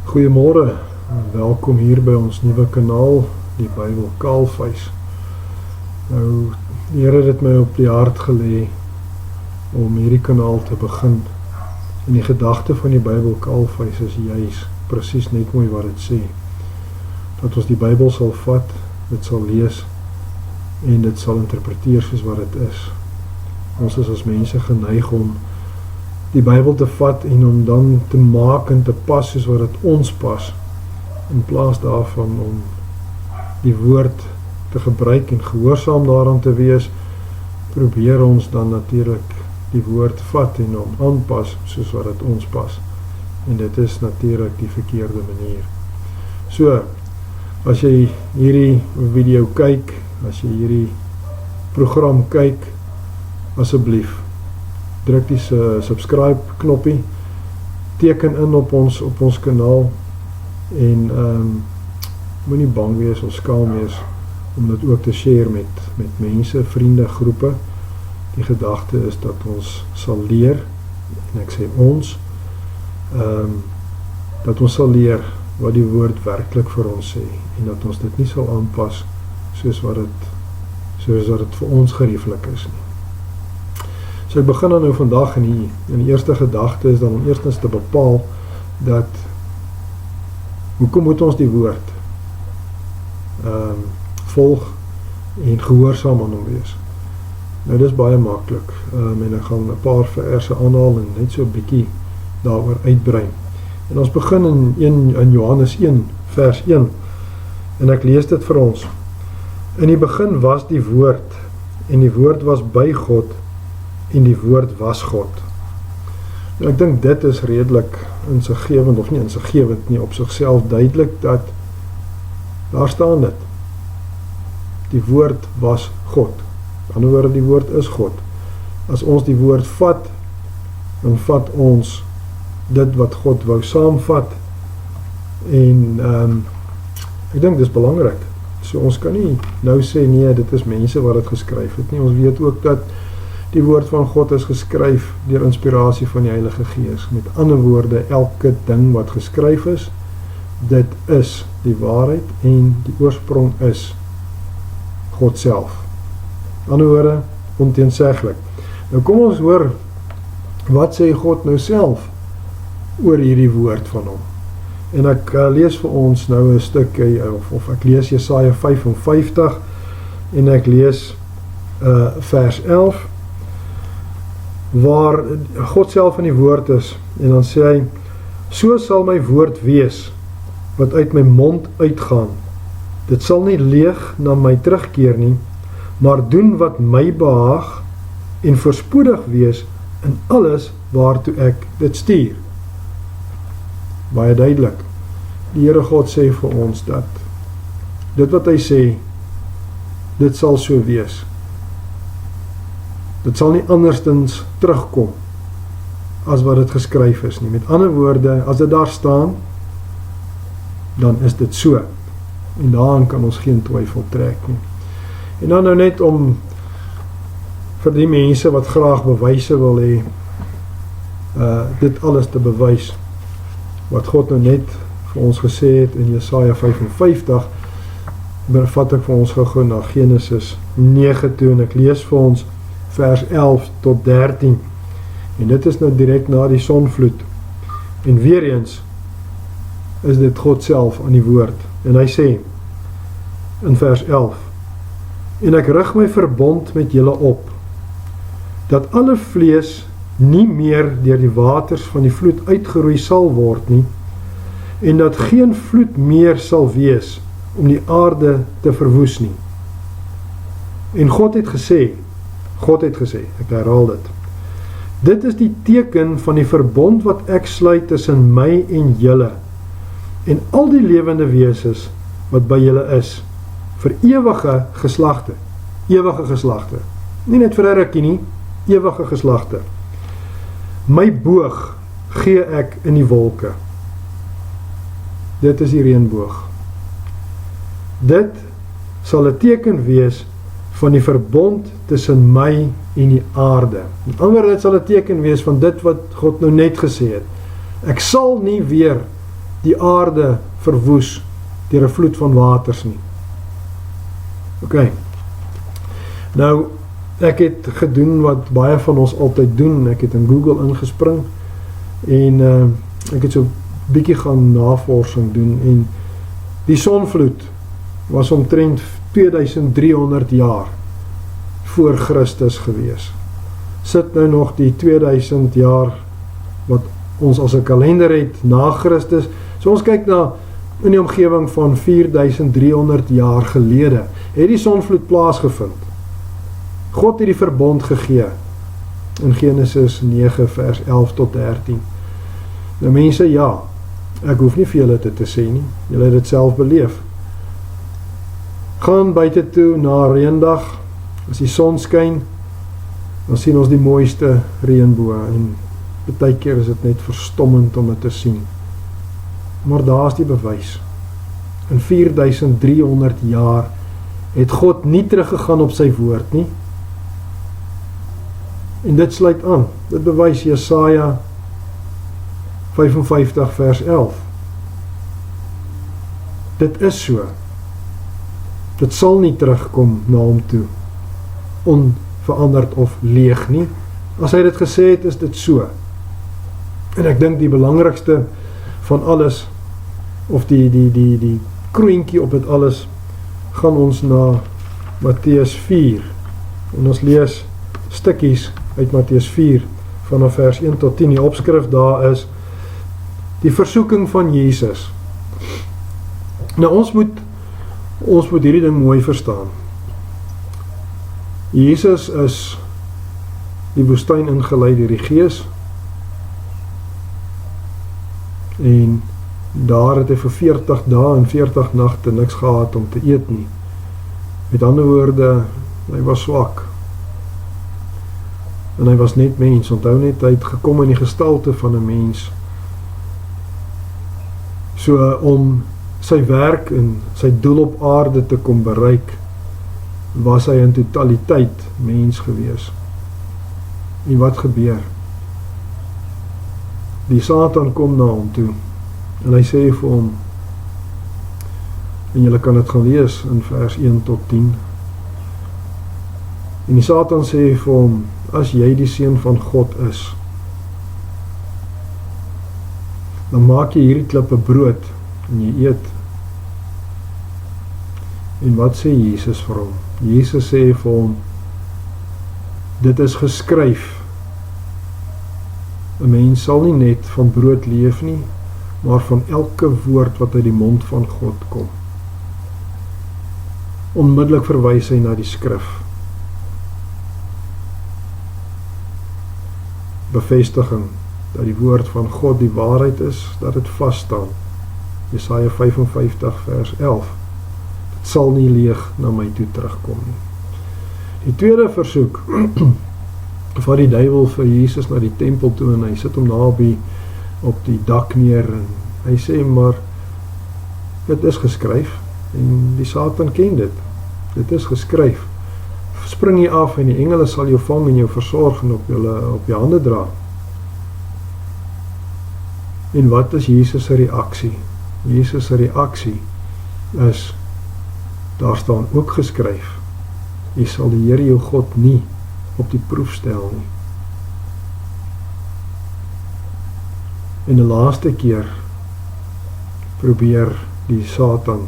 Goeiemôre, welkom hier by ons nuwe kanaal, die Bybel Kaalvuis. Nou, die Here het dit my op die hart gelê om hierdie kanaal te begin. En die gedagte van die Bybel Kaalvuis is juis presies net mooi wat dit sê. Dat ons die Bybel sal vat, dit sal lees en dit sal interpreteer soos wat dit is. Ons is as mense geneig om die Bybel te vat en om dan te maak en te pas soos wat dit ons pas, in plaas daarvan om die woord te gebruik en gehoorsaam daaraan te wees, probeer ons dan natuurlik die woord vat en hom aanpas soos wat dit ons pas. En dit is natuurlik die verkeerde manier. So, as jy hierdie video kyk, as jy hierdie program kyk, asseblief, druk die subscribe knoppie, teken in op ons kanaal en moenie bang wees of skaam wees om dit ook te share met mense, vriende, groepe. Die gedagte is dat ons sal leer, en ek sê ons, dat ons sal leer wat die woord werklik vir ons sê, en dat ons dit nie sal aanpas soos wat dit vir ons gerieflik is nie. So ek begin dan nou vandag en die eerste gedagte is dan om eerstens te bepaal dat hoekom moet ons die woord volg en gehoorsaam aan hom wees. Nou dis baie maklik en ek gaan 'n paar verse aanhaal en net so 'n bietjie daaroor uitbrei. En ons begin in Johannes 1 vers 1 en ek lees dit vir ons. In die begin was die woord en die woord was by God en die woord was God. Nou ek dink dit is redelik insiggewend, of nie insiggewend nie, op sigself duidelik dat daar staan dit. Die woord was God. Aan die ander woorde, die woord is God. As ons die woord vat, dan vat ons dit wat God wou saamvat en ek dink dis belangrik. So ons kan nie nou sê nee, dit is mense wat dit geskryf het nie. Ons weet ook dat die woord van God is geskryf deur inspirasie van die Heilige Gees. Met ander woorde, elke ding wat geskryf is, dit is die waarheid en die oorsprong is God self. Ander woorde, onteenseglik. Nou kom ons hoor, wat sê God nou self oor hierdie woord van hom? En ek lees vir ons nou 'n stukkie, of ek lees Jesaja 55 en ek lees vers 11, waar God self in die woord is, en dan sê hy, so sal my woord wees, wat uit my mond uitgaan. Dit sal nie leeg na my terugkeer nie, maar doen wat my behaag, en voorspoedig wees in alles waartoe ek dit stuur. Baie duidelik. Die Here God sê vir ons dat dit wat hy sê, dit sal so wees. Dit sal nie andersins terugkom as wat dit geskryf is nie. Met ander woorde, as dit daar staan, dan is dit so. En daaraan kan ons geen twyfel trek nie. En dan nou net om vir die mense wat graag bewyse wil hê, dit alles te bewys, wat God nou net vir ons gesê het in Jesaja 55, vat ek vir ons gou na Genesis 9 toe, en ek lees vir ons vers 11 tot 13, en dit is nou direk na die sonvloed, en weer eens is dit God self aan die woord, en hy sê in vers 11, en ek rig my verbond met julle op, dat alle vlees nie meer deur die waters van die vloed uitgeroei sal word nie, en dat geen vloed meer sal wees om die aarde te verwoes nie. En God het gesê, ek herhaal dit is die teken van die verbond wat ek sluit tussen my en julle, en al die lewende wesens wat by julle is, vir ewige geslagte, nie net vir 'n rukkie nie, ewige geslagte. My boog gee ek in die wolke. Dit is die reënboog. Dit sal 'n teken wees van die verbond tussen my en die aarde. Met ander woorde, dit sal 'n teken wees van dit wat God nou net gesê het. Ek sal nie weer die aarde verwoes deur 'n vloed van waters nie. OK. Nou, ek het gedoen wat baie van ons altyd doen. Ek het in Google ingespring en ek het so 'n bietjie gaan navorsing doen en die sonvloed was omtrent 2300 jaar voor Christus gewees. Sit nou nog die 2000 jaar wat ons as 'n kalender het na Christus. So ons kyk na in die omgewing van 4300 jaar gelede het die sonvloed plaasgevind. God het die verbond gegee in Genesis 9 vers 11 tot 13. Nou mense, ja, ek hoef nie vir julle dit te sê nie. Julle het dit self beleef. Gaan buite toe na reendag, as die son skyn, dan sien ons die mooiste reënboë en baie keer is dit net verstommend om dit te sien. Maar daar is die bewys. In 4300 jaar het God nie teruggegaan op sy woord nie. En dit sluit aan. Dit bewys Jesaja 55 vers 11. Dit is so. Dit sal nie terugkom na hom toe, onveranderd of leeg nie. As hy dit gesê het, is dit so. En ek dink die belangrikste van alles, of die kroentjie op dit alles, gaan ons na Matteus 4. En ons lees stukkies uit Matteus 4, vanaf vers 1 tot 10. Die opskrif daar is, die versoeking van Jesus. Nou ons moet hierdie ding mooi verstaan. Jesus is die woestyn ingelei deur die Gees, en daar het hy vir 40 dae en 40 nagte niks gehad om te eet nie. Met ander woorde, hy was swak. En hy was net mens, onthou net, hy het gekom in die gestalte van 'n mens. So om sy werk en sy doel op aarde te kom bereik, was hy in totaliteit mens gewees. En wat gebeur? Die Satan kom na hom toe, en hy sê vir hom, en julle kan dit gaan lees in vers 1 tot 10, en die Satan sê vir hom, as jy die seun van God is, dan maak jy hierdie klippe brood, en jy eet. En wat sê Jesus vir hom? Jesus sê vir hom, dit is geskryf, 'n mens sal nie net van brood leef nie, maar van elke woord wat uit die mond van God kom. Onmiddellik verwys hy na die skrif. Bevestiging dat die woord van God die waarheid is, dat dit vas staan. Jesaja 55 vers 11. Dit sal nie leeg na my toe terugkom nie. Die tweede versoek van die duiwel vir Jesus na die tempel toe, en hy sit hom daar op die dak neer, en hy sê, maar dit is geskryf, en die Satan ken dit. Dit is geskryf. Spring jy af en die engele sal jou vang en jou versorg en op jou hande dra. En wat is Jesus se reaksie? Jesus se reaksie is, daar staan ook geskryf, jy sal die Here jou God nie op die proef stel nie. En die laaste keer probeer die Satan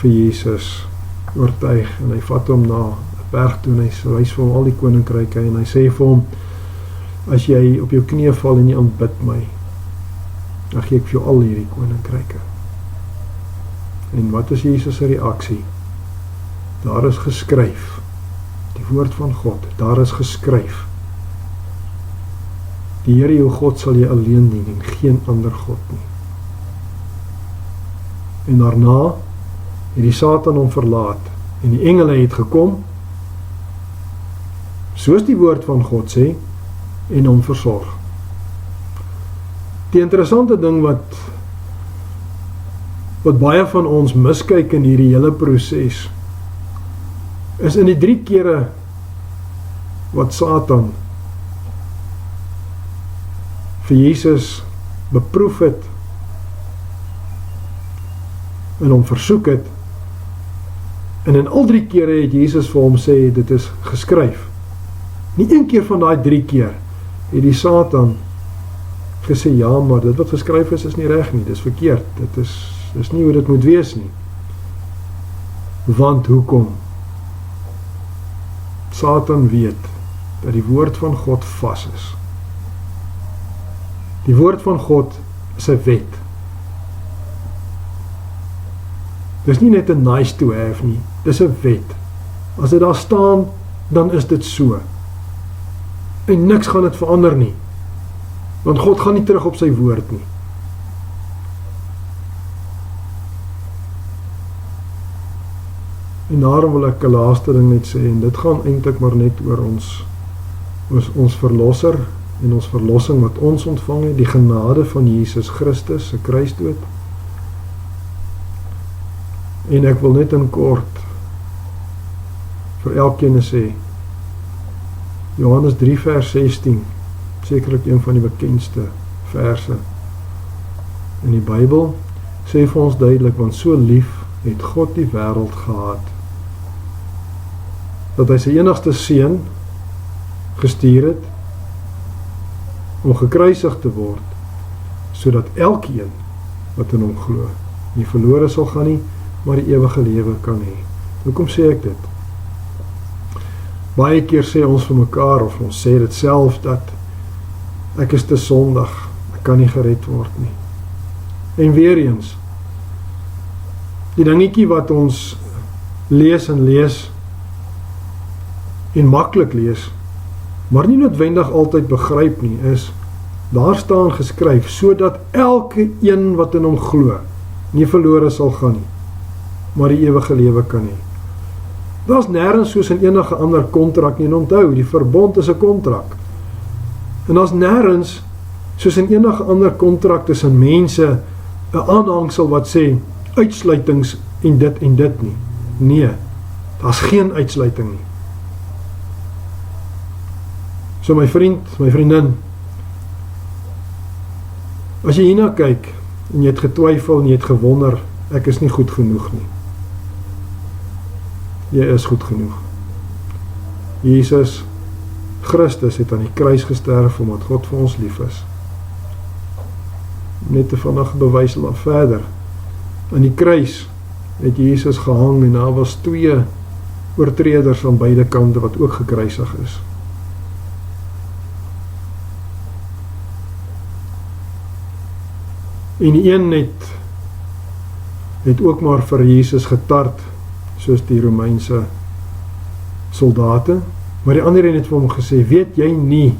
vir Jesus oortuig, en hy vat hom na 'n berg toe, en hy wys vir hom al die koninkryke, en hy sê vir hom, as jy op jou knieë val en jy aanbid my, dan gee ek vir jou al hierdie koninkryke. En wat is Jesus se reaksie? Daar is geskryf, die woord van God, daar is geskryf, die Here jou God sal jy alleen dien en geen ander God nie. En daarna het die Satan hom verlaat, en die engele het gekom, soos die woord van God sê, en hom versorg. Die interessante ding wat baie van ons miskyk in hierdie hele proses, is in die 3 kere wat Satan vir Jesus beproef het, en hom versoek het, en in al 3 kere het Jesus vir hom sê, dit is geskryf. Nie een keer van daai 3 keer, het die Satan gesê, ja, maar dit wat geskryf is nie reg nie, dit is verkeerd, dit is nie hoe dit moet wees nie. Want hoekom? Satan weet, dat die woord van God vas is. Die woord van God is 'n wet. Dis nie net 'n nice to have nie, dis 'n wet. As dit daar staan, dan is dit so. En niks gaan dit verander nie. Want God gaan nie terug op sy woord nie. En daarom wil ek 'n laaste ding net sê, en dit gaan eintlik maar net oor ons verlosser en ons verlossing wat ons ontvang het, die genade van Jesus Christus se kruisdood. En ek wil net in kort vir elkeen sê, Johannes 3 vers 16, sekerlik een van die bekendste verse in die Bybel, sê vir ons duidelik, want so lief het God die wêreld gehad, dat hy sy enigste seun gestuur het, om gekruisig te word, sodat elkeen wat in hom glo, nie verlore sal gaan nie, maar die ewige lewe kan hê. Hoekom sê ek dit? Baie keer sê ons vir mekaar, of ons sê dit self, dat ek is te sondig, ek kan nie gered word nie. En weer eens, die dingetjie wat ons lees en maklik lees, maar nie noodwendig altyd begryp nie, is, daar staan geskryf, sodat elke een wat in hom glo, nie verlore sal gaan nie, maar die ewige lewe kan hê. Daar's nêrens soos in enige ander kontrak nie, en onthou, die verbond is 'n kontrak. En daar's nêrens soos in enige ander kontrak tussen mense 'n aanhangsel wat sê uitsluitings en dit nie. Nee, daar's geen uitsluiting nie. So my vriend, my vriendin, as jy hierna kyk en jy het getwyfel en jy het gewonder, ek is nie goed genoeg nie. Jy is goed genoeg. Jesus Christus het aan die kruis gesterf omdat God vir ons lief is. Net te vinnig bewys verder. Aan die kruis het Jesus gehang en daar was 2 oortreders aan beide kante wat ook gekruisig is. En die een het ook maar vir Jesus getart, soos die Romeinse soldate, maar die ander het vir hom gesê, weet jy nie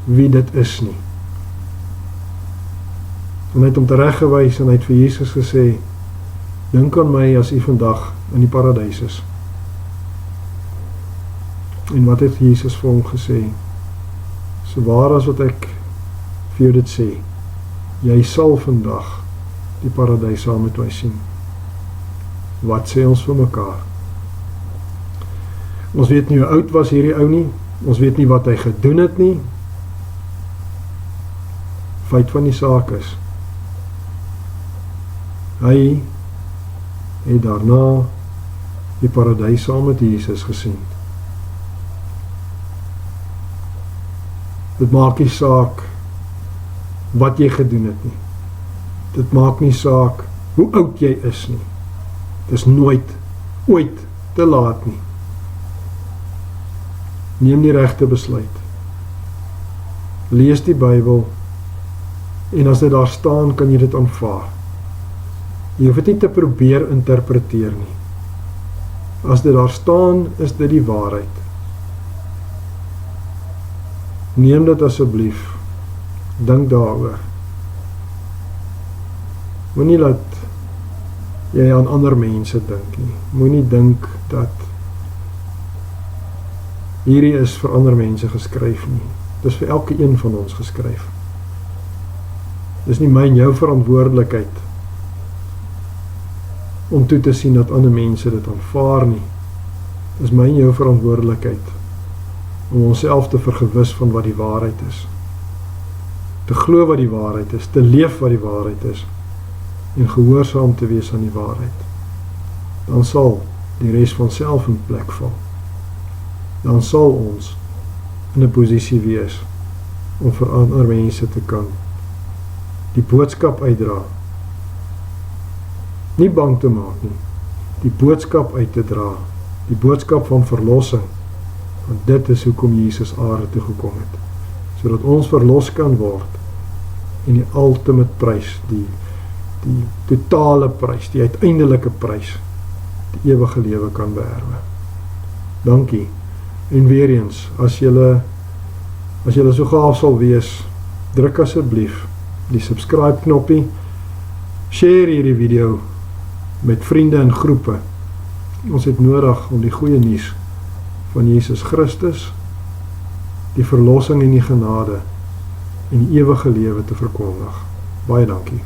wie dit is nie? En hy het hom tereggewys en hy het vir Jesus gesê, dink aan my as u vandag in die paradys is. En wat het Jesus vir hom gesê? So waar as wat ek vir jou dit sê, jy sal vandag die paradys saam met my sien. Wat sê ons vir mekaar? Ons weet nie hoe oud was hierdie ou nie, ons weet nie wat hy gedoen het nie. Feit van die saak is, hy het daarna die paradys saam met Jesus gesien. Dit maak nie saak wat jy gedoen het nie. Dit maak nie saak hoe oud jy is nie. Dit is nooit, ooit te laat nie. Neem die regte besluit. Lees die Bybel en as dit daar staan, kan jy dit aanvaar. Jy hoef dit nie te probeer interpreteer nie. As dit daar staan, is dit die waarheid. Neem dit asseblief. Dink daaroor. Moenie laat jy aan ander mense dink nie. Moenie dink dat hierdie is vir ander mense geskryf nie. Dis vir elke een van ons geskryf. Dis nie my en jou verantwoordelikheid om toe te sien dat ander mense dit aanvaar nie. Dis my en jou verantwoordelikheid om onsself te vergewis van wat die waarheid is. Te glo wat die waarheid is, te leef wat die waarheid is en gehoorsaam te wees aan die waarheid, dan sal die res van self in plek val. Dan sal ons in 'n posisie wees om vir ander mense te kan die boodskap uitdra. Nie bang te maak nie, die boodskap uit te dra, die boodskap van verlossing, want dit is hoekom Jesus aarde toe gekom het, sodat ons verlos kan word en die ultimate prys, die totale prys, die uiteindelike prys, die ewige lewe kan beerwe. Dankie. En weer eens, as julle so gaaf sal wees, druk asseblief die subscribe knoppie, share hierdie video met vriende en groepe. Ons het nodig om die goeie nuus van Jesus Christus, die verlossing en die genade en die ewige lewe te verkondig. Baie dankie.